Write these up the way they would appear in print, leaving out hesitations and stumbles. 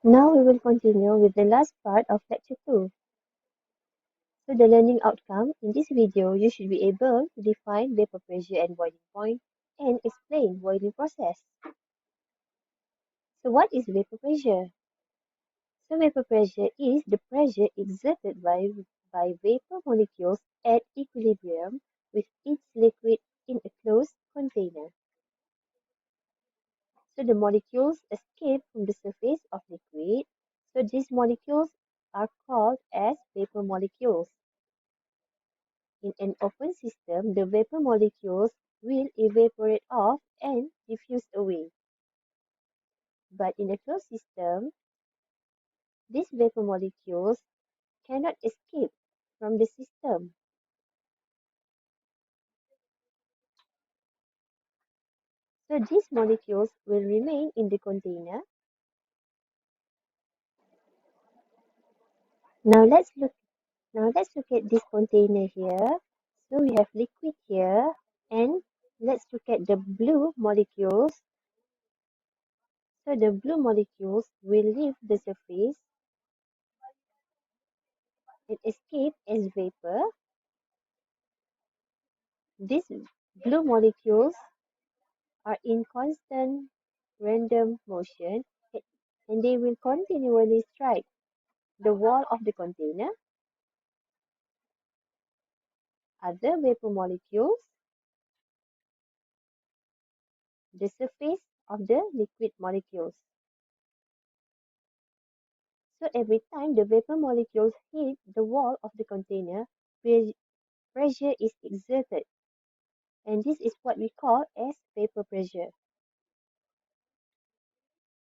Now we will continue with the last part of lecture 2. So the learning outcome in this video, you should be able to define vapor pressure and boiling point and explain boiling process. So what is vapor pressure? So vapor pressure is the pressure exerted by vapor molecules at equilibrium with its liquid in a closed container. So the molecules escape from the surface of liquid. So these molecules are called as vapor molecules. In an open system, the vapor molecules will evaporate off and diffuse away. But in a closed system, these vapor molecules cannot escape from the system. So these molecules will remain in the container. Now let's look at this container here. So we have liquid here, and let's look at the blue molecules. So the blue molecules will leave the surface and escape as vapor. These blue molecules are in constant random motion, and they will continually strike the wall of the container. Other vapor molecules, the surface of the liquid molecules. So every time the vapor molecules hit the wall of the container, pressure is exerted, and this is what we call as vapor pressure.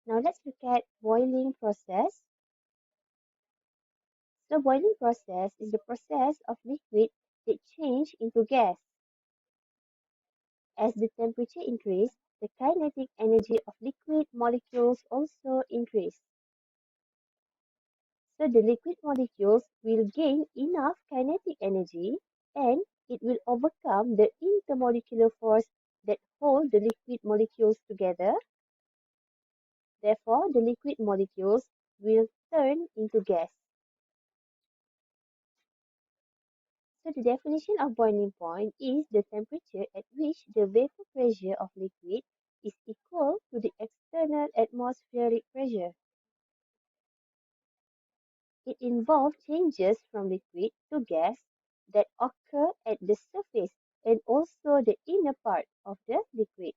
Now let's look at boiling process. The boiling process is the process of liquid that change into gas. As the temperature increases, the kinetic energy of liquid molecules also increase. So the liquid molecules will gain enough kinetic energy and it will overcome the intermolecular force that hold the liquid molecules together. Therefore, the liquid molecules will turn into gas. So the definition of boiling point is the temperature at which the vapor pressure of liquid is equal to the external atmospheric pressure. It involves changes from liquid to gas that occur at the surface and also the inner part of the liquid.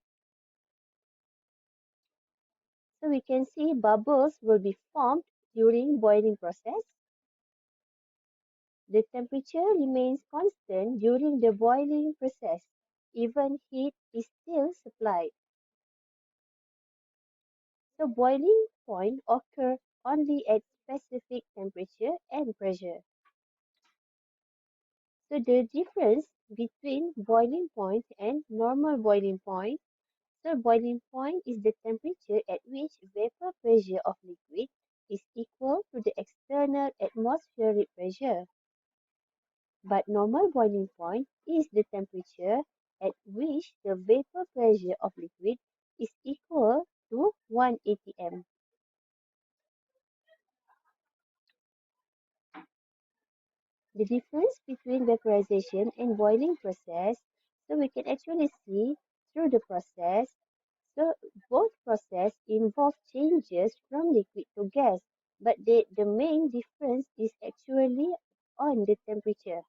So we can see bubbles will be formed during boiling process. The temperature remains constant during the boiling process. Even heat is still supplied. So boiling point occur only at specific temperature and pressure. So the difference between boiling point and normal boiling point. So boiling point is the temperature at which vapor pressure of liquid is equal to the external atmospheric pressure. But normal boiling point is the temperature at which the vapor pressure of liquid is equal to 1 atm. The difference between vaporization and boiling process, so we can actually see through the process. So both process involve changes from liquid to gas, but the main difference is actually on the temperature.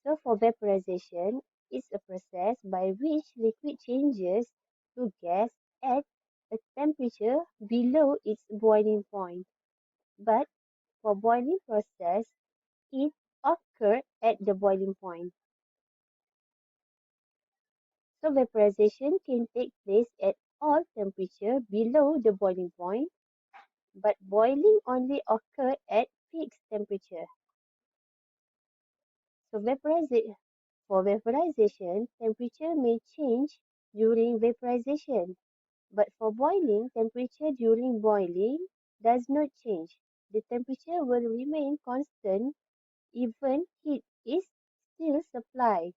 So for vaporization, it's a process by which liquid changes to gas at a temperature below its boiling point. But for boiling process, it occurs at the boiling point. So vaporization can take place at all temperature below the boiling point, but boiling only occurs at fixed temperature. So for vaporization, temperature may change during vaporization, but for boiling, temperature during boiling does not change. The temperature will remain constant even heat is still supplied.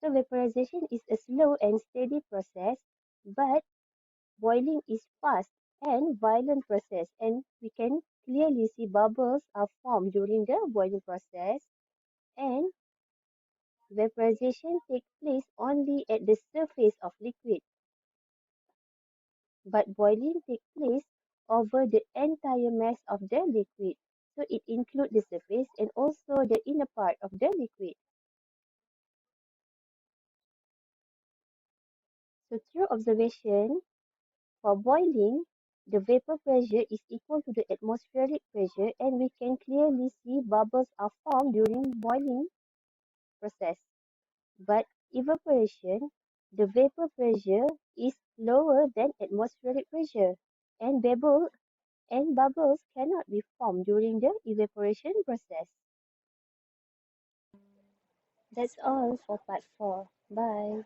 So vaporization is a slow and steady process, but boiling is fast and violent process, and we can clearly see bubbles are formed during the boiling process, and vaporization takes place only at the surface of liquid, but boiling takes place over the entire mass of the liquid. So it includes the surface and also the inner part of the liquid. So through observation, for boiling, the vapor pressure is equal to the atmospheric pressure, and we can clearly see bubbles are formed during boiling process. But evaporation, the vapor pressure is lower than atmospheric pressure, and bubbles cannot be formed during the evaporation process. That's all for part 4. Bye.